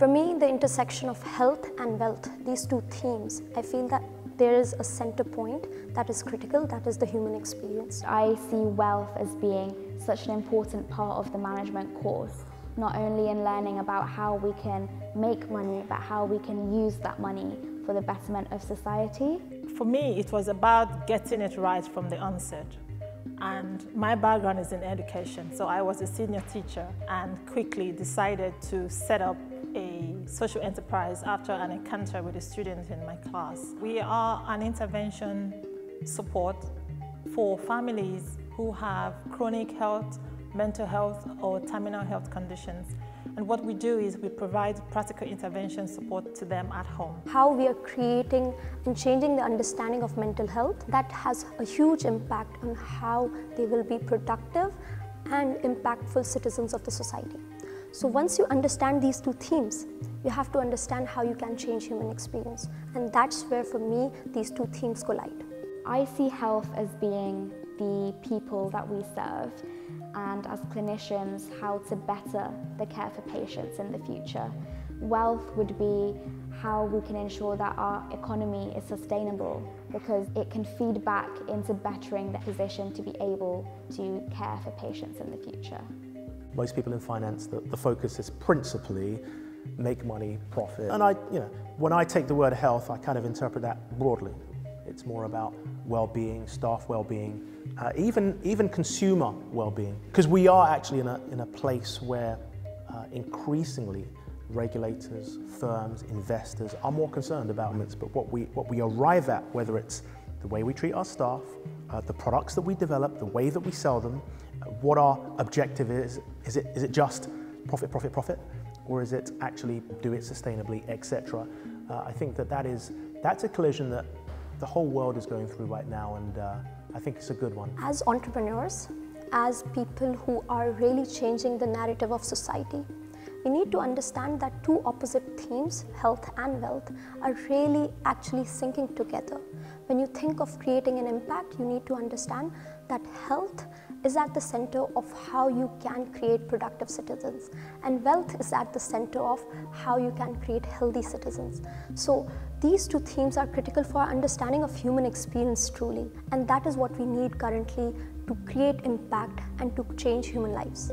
For me, the intersection of health and wealth, these two themes, I feel that there is a center point that is critical, that is the human experience. I see wealth as being such an important part of the management course, not only in learning about how we can make money, but how we can use that money for the betterment of society. For me, it was about getting it right from the onset. And my background is in education, so I was a senior teacher and quickly decided to set up a social enterprise after an encounter with a student in my class. We are an intervention support for families who have chronic health, mental health, or terminal health conditions. And what we do is we provide practical intervention support to them at home. How we are creating and changing the understanding of mental health, that has a huge impact on how they will be productive and impactful citizens of the society. So once you understand these two themes, you have to understand how you can change human experience. And that's where, for me, these two themes collide. I see health as being the people that we serve, and as clinicians, how to better the care for patients in the future. Wealth would be how we can ensure that our economy is sustainable, because it can feed back into bettering the position to be able to care for patients in the future. Most people in finance, the focus is principally make money, profit. And when I take the word health, I kind of interpret that broadly. It's more about well-being, staff well-being, even consumer well-being. Because we are actually in a place where increasingly regulators, firms, investors are more concerned about it. But what we arrive at, whether it's the way we treat our staff, the products that we develop, the way that we sell them, what our objective is it just profit, profit, profit? Or is it actually do it sustainably, etc.? I think that's a collision that the whole world is going through right now, and I think it's a good one. As entrepreneurs, as people who are really changing the narrative of society, we need to understand that two opposite themes, health and wealth, are really actually syncing together. When you think of creating an impact, you need to understand that health is at the center of how you can create productive citizens, and wealth is at the center of how you can create healthy citizens. So these two themes are critical for our understanding of human experience truly, and that is what we need currently to create impact and to change human lives.